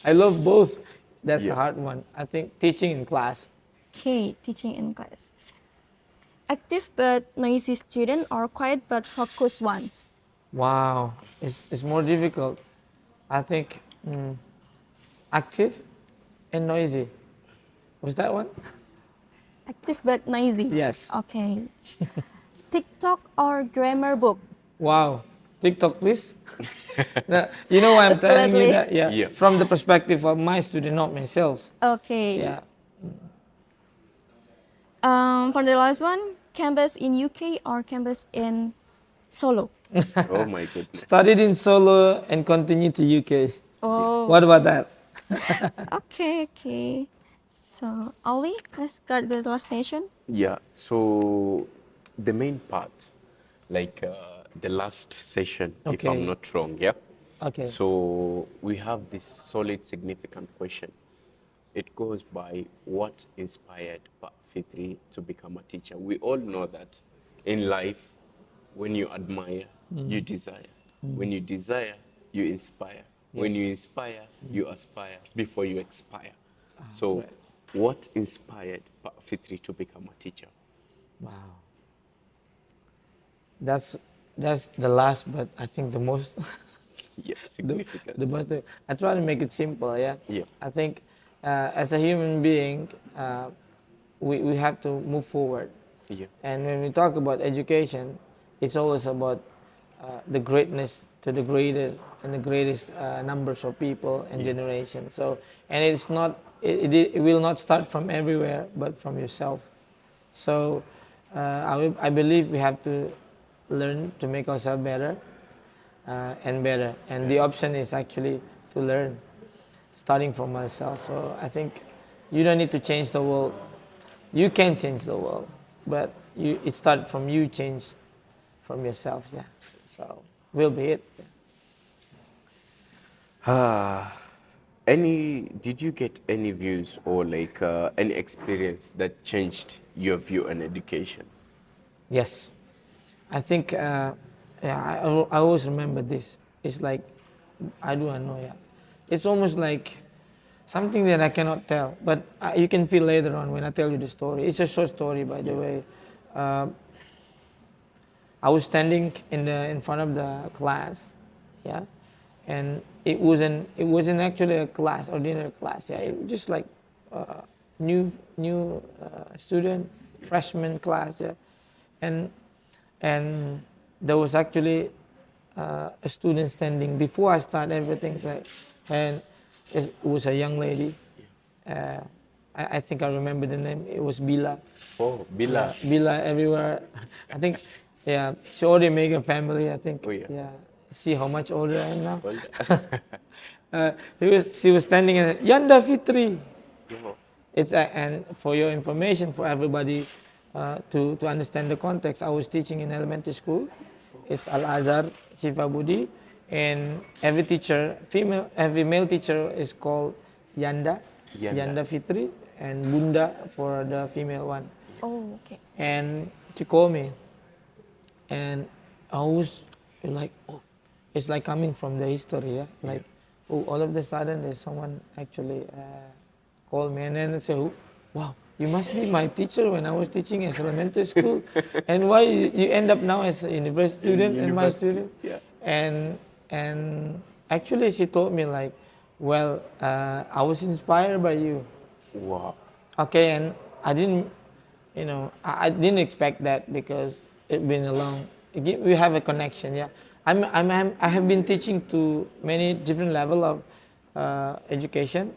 I love both. That's a
Yeah.
hard one. I think teaching in class.
Okay, teaching in class. Active but noisy student or quiet but focused ones.
Wow. It's more difficult. I think active and noisy. Was that one?
Active but noisy.
Yes.
Okay. TikTok or grammar book.
Wow. TikTok, please. No, you know why I'm telling you
Absolutely.
that? Yeah.
Yeah.
From the perspective of my student, not myself.
Okay.
Yeah.
For the last one, campus in UK or campus in Solo.
Oh my goodness.
Studied in Solo and continued to UK.
Oh.
What about that?
Okay. So, Ali, let's go to the last station.
Yeah, so the main part, like the last session, if
Okay.
I'm not wrong, yeah?
Okay.
So we have this solid, significant question. It goes by what inspired Fitri to become a teacher. We all know that in life, when you admire, you desire. When you desire, you inspire. When you inspire, you aspire before you expire. So,
right.
what inspired Fitri to become a teacher?
Wow. That's the last, but I think the most.
Yes, significant.
The most. I try to make it simple. Yeah.
Yeah.
I think as a human being, we have to move forward.
Yeah.
And when we talk about education, it's always about the greatness to the greater and the greatest numbers of people and generations. So, and it's not, it will not start from everywhere, but from yourself. So, I believe we have to learn to make ourselves better and better. And the option is actually to learn, starting from myself. So I think you don't need to change the world. You can change the world, but it starts from you change from yourself. Yeah. So will be it.
Did you get any views or like any experience that changed your view on education?
Yes. I think, I always remember this. It's like, I do know, yeah. It's almost like something that I cannot tell, but you can feel later on when I tell you the story. It's a short story, by the way. I was standing in front of the class, yeah, and it wasn't actually a class, ordinary class, yeah. It was just like new student, freshman class, yeah, and there was actually a student standing before I start everything, and it was a young lady. I think I remember the name. It was Bila.
Oh, Bila.
Bila everywhere. I think, yeah, she already made a family. I think.
Oh, yeah.
See how much older I am now.
Well,
She was standing in Yanda Fitri.
yeah.
It's and for your information, for everybody to understand the context, I was teaching in elementary school. It's ALASAN, Siva Budi, and every male teacher is called Yanda, Yanda Fitri, and Bunda for the female one.
Oh, okay.
And she called me, and I was like, oh, it's like coming from the history, yeah? Like, oh, all of a sudden there's someone actually called me, and then I said, oh, wow, you must be my teacher when I was teaching as elementary school, and why you end up now as a university student and my student?
Yeah.
And actually she told me like, well, I was inspired by you.
Wow.
Okay, and I didn't, I didn't expect that because it's been a long. We have a connection, yeah. I have been teaching to many different level of education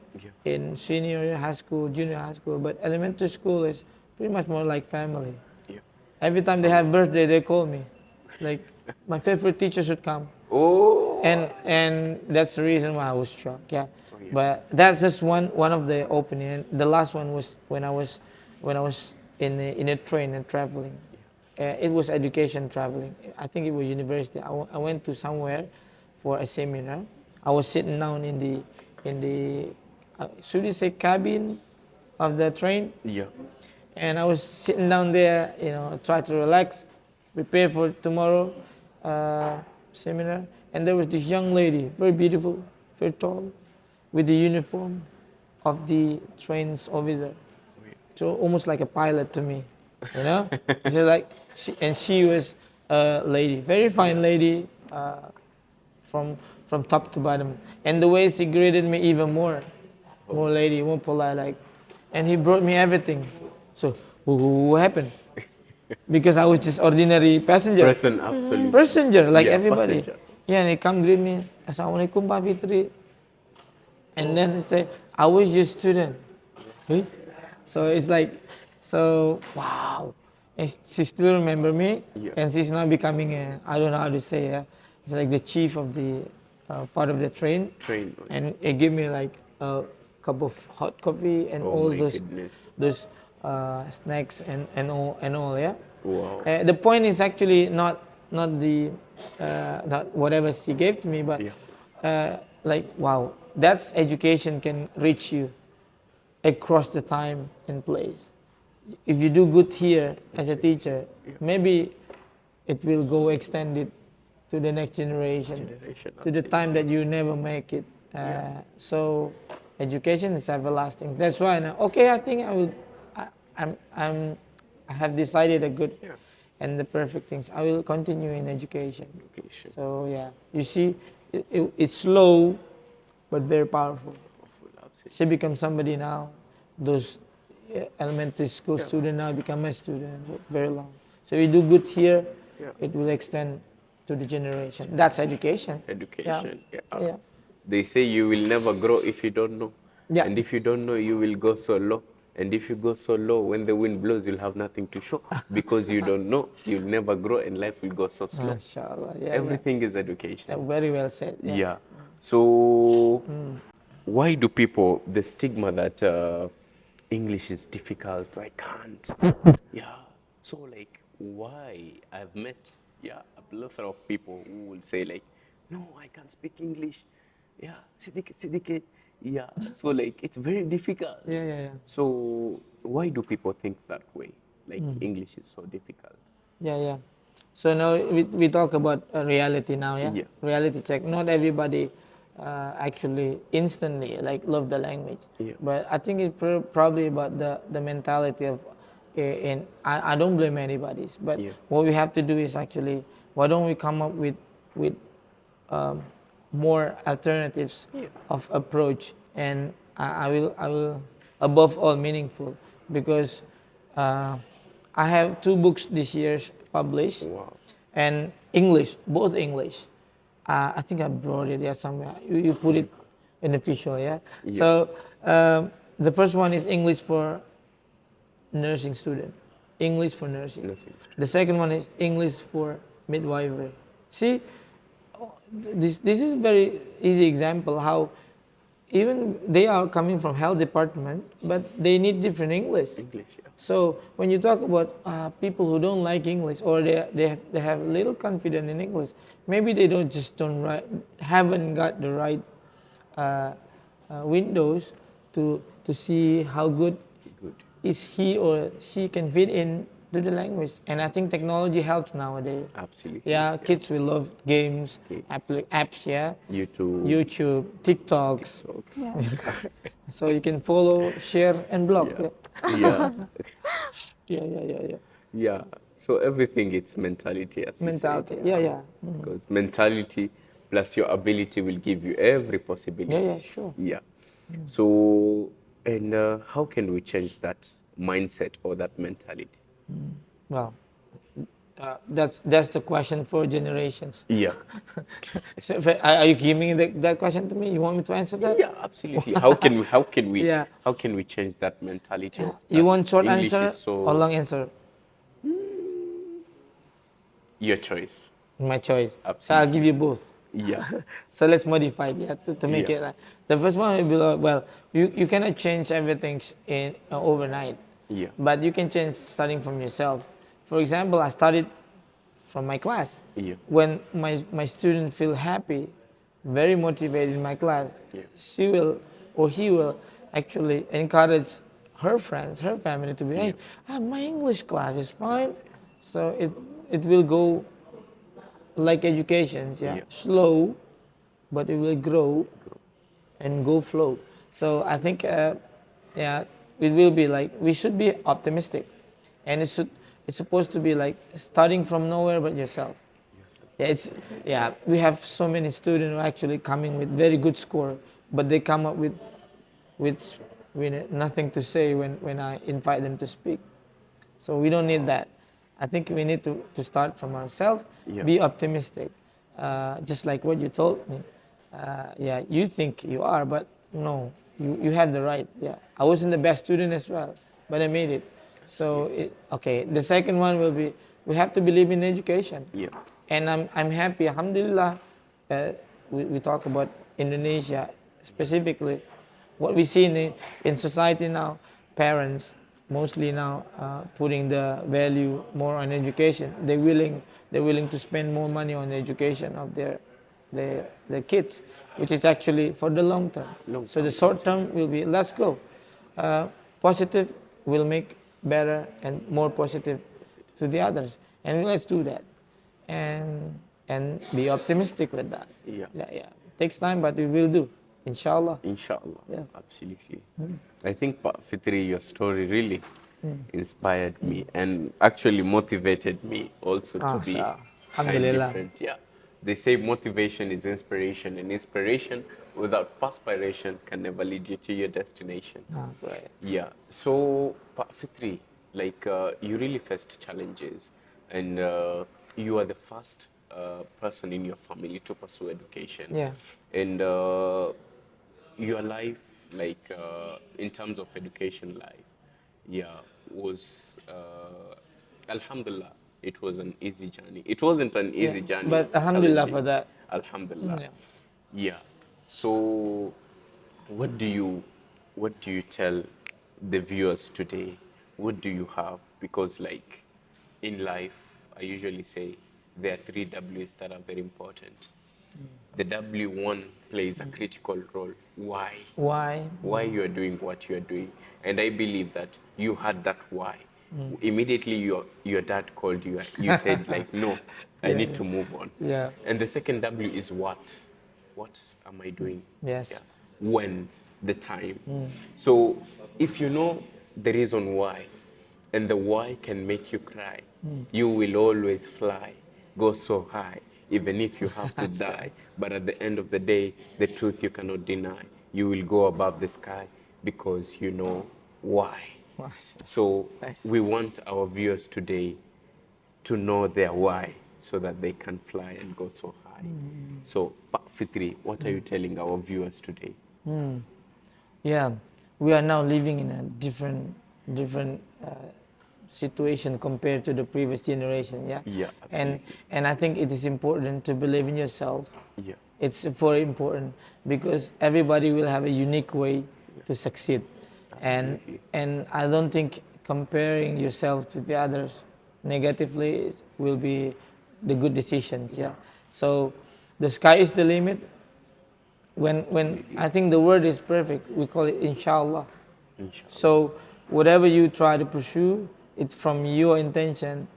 in senior high school, junior high school, but elementary school is pretty much more like family.
Yeah.
Every time they have birthday, they call me, like my favorite teacher should come.
Oh.
and that's the reason why I was shocked. Yeah,
yeah.
but that's just one of the opening. The last one was when I was in a train and traveling. It was education traveling. I think it was university. I went to somewhere for a seminar. I was sitting down in the should we say cabin of the train?
Yeah.
And I was sitting down there, try to relax, prepare for tomorrow seminar. And there was this young lady, very beautiful, very tall, with the uniform of the train's officer. So almost like a pilot to me, So like, she was a lady, very fine lady, from top to bottom. And the way she greeted me even more lady, more polite, like. And he brought me everything. So what happened? Because I was just ordinary passenger.
Absolutely.
Passenger, like everybody.
Passenger.
Yeah, and he come greet me. Assalamualaikum Pak Fitri. And then he say, I was your student. So it's like, wow. And she still remember me.
Yeah.
And she's now becoming I don't know how to say, it's like the chief of the part of the train. And it gave me like a cup of hot coffee and all those snacks and all, yeah.
Wow.
The point is actually not whatever she gave to me, but like, wow, that's education can reach you across the time and place. If you do good here as a teacher, maybe it will go extended to the next generation to the time that you never make it. So education is everlasting. That's why now, I think I will. I have decided a good and the perfect things. I will continue in education. So yeah, you see, it's slow, but very powerful. She becomes somebody now. Those elementary school student now become a student. Very long. So you do good here, it will extend to the generation. That's education.
Yeah. They say you will never grow if you don't know. Yeah. And if you don't know, you will go so low. And if you go so low, when the wind blows, you'll have nothing to show. Because you don't know, you'll never grow and life will go so slow.
Inshallah.
Everything is education.
Very well said.
Yeah. So why do people, the stigma that English is difficult, I can't. So like, why? I've met a plethora of people who will say like, no, I can't speak English. Sedikit. So like, it's very difficult. So why do people think that way? Like English is so difficult.
So now we talk about reality now, reality check. Not everybody actually instantly like love the language, but I think it's probably about the mentality of, and I don't blame anybody's, but what we have to do is actually, why don't we come up with more alternatives of approach, and I will above all meaningful, because I have 2 books this year published.
Wow.
And English, both English. I think I brought it somewhere. You put it in official, So the first one is English for nursing student, English for nursing. The second one is English for midwifery. See, this is very easy example how even they are coming from health department, but they need different English. So when you talk about people who don't like English, or they have little confidence in English, maybe they haven't got the right windows to see how good is he or she can fit in to the language. And I think technology helps nowadays.
Absolutely.
Kids will love games, apps, YouTube, TikToks. So you can follow, share, and blog.
So everything, it's mentality, as
mentality.
you say. Because mentality plus your ability will give you every possibility.
Sure.
So, and how can we change that mindset or that mentality?
Well, that's the question for generations. So are you giving that question to me? You want me to answer that?
Absolutely. How can we change that mentality?
You want short
English
answer or long answer?
Your choice.
My choice.
Absolutely.
So I'll give you both.
Yeah.
So let's modify it, yeah, to make
Yeah.
it. The first one will be like, well, you cannot change everything in overnight,
Yeah.
but you can change starting from yourself. For example, I started from my class.
Yeah.
When my student feel happy, very motivated in my class,
Yeah.
she will or he will actually encourage her friends, her family to be, hey, my English class is fine. So it will go like education, yeah,
Yeah.
slow, but it will grow and go flow. So I think, yeah, it will be like we should be optimistic, and it's supposed to be like starting from nowhere but yourself. Yeah, we have so many students who are actually coming with very good score, but they come up with nothing to say when I invite them to speak. So we don't need that. I think we need to start from ourselves,
Yeah.
be optimistic, just like what you told me. Yeah, you think you are, but no, you have the right. Yeah, I wasn't the best student as well, but I made it. So okay, the second one will be we have to believe in education.
Yeah.
And I'm happy, alhamdulillah. We talk about Indonesia specifically. What we see in society now, parents mostly now putting the value more on education. They're willing to spend more money on the education of their kids, which is actually for the long term. So the short term will be let's go. Positive will make better and more positive to the others, and let's do that, and be optimistic with that.
Yeah.
Yeah. Takes time, but we will do, inshallah.
Inshallah.
Yeah.
Absolutely. I think, Fitri, your story really inspired me and actually motivated me also to be
Mashallah.
kind
Alhamdulillah.
different. Yeah. They say motivation is inspiration, and inspiration without perspiration can never lead you to your destination.
Right.
Yeah. So, Fitri, like you really faced challenges, and you are the first person in your family to pursue education.
Yeah.
And your life, like in terms of education life, yeah, was alhamdulillah, it was an easy journey. It wasn't an easy journey,
but alhamdulillah
challenging.
for that.
Alhamdulillah.
Yeah.
Yeah. So, what do you tell the viewers today? What do you have? Because like in life, I usually say there are 3 W's that are very important. The W1 plays a critical role. Why? Why you are doing what you are doing? And I believe that you had that why. Immediately your dad called you. You said like, no, I need to move on.
Yeah.
And the second W is what? What am I doing?
Yes.
Yeah. When? The time. So if you know the reason why, and the why can make you cry, you will always fly, go so high, even if you have to die. But at the end of the day, the truth you cannot deny. You will go above the sky because you know why. So
Nice.
we want our viewers today to know their why so that they can fly and go so high. So, Fitri, what are you telling our viewers today?
Yeah, we are now living in a different situation compared to the previous generation. Yeah.
Yeah,
And
absolutely.
I think it is important to believe in yourself.
Yeah.
It's very important because everybody will have a unique way to succeed.
Absolutely.
And I don't think comparing yourself to the others negatively will be the good decisions. Yeah. So the sky is the limit. When I think the word is perfect, we call it inshallah.
Inshallah.
So whatever you try to pursue, it's from your intention,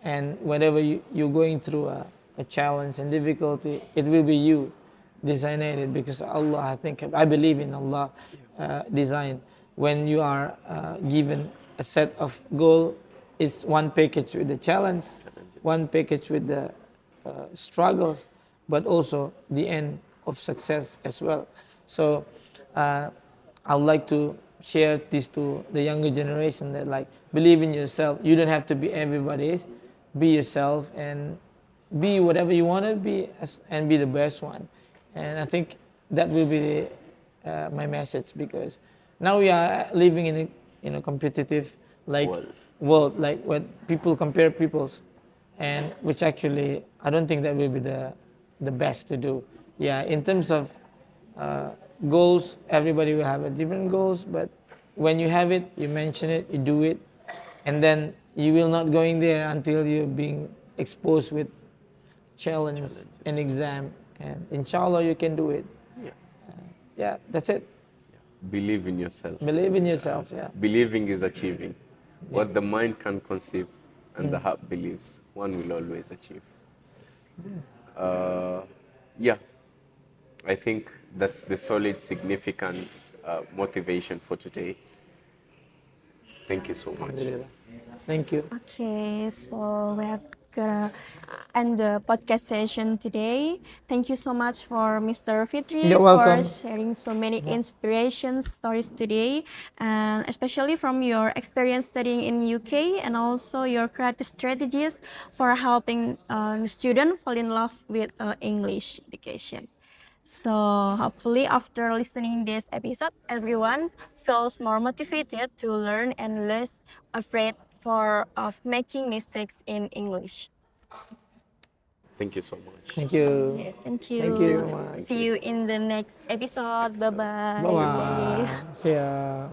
and whenever you're going through a challenge and difficulty, it will be you designing it, because Allah, I believe in Allah design. When you are given a set of goal, it's one package with the challenge, one package with the struggles, but also the end of success as well. So I would like to share this to the younger generation, that like believe in yourself. You don't have to be everybody else. Be yourself and be whatever you want to be, and be the best one. And I think that will be my message, because now we are living in a competitive world, like when people compare peoples, and which actually I don't think that will be the the best to do. Yeah, in terms of goals, everybody will have a different goals, but when you have it, you mention it, you do it, and then you will not going there until you're being exposed with challenge and exam, and inshallah you can do it. Yeah, that's it.
Believe in yourself.
Believe in yourself. Yeah.
Believing is achieving. What the mind can conceive and the heart believes, one will always achieve. Yeah, I think that's the solid, significant motivation for today. Thank you so much.
Thank you.
Okay, so we have gonna end the podcast session today. Thank you so much for Mr. Fitri
You're
for
welcome.
sharing so many inspiration stories today, and especially from your experience studying in UK and also your creative strategies for helping the student fall in love with English education. So hopefully after listening this episode, everyone feels more motivated to learn and less afraid of making mistakes in English.
Thank you so much.
Thank you.
Thank you.
Thank you very much.
See you in the next episode. Bye bye.
Bye bye. See ya.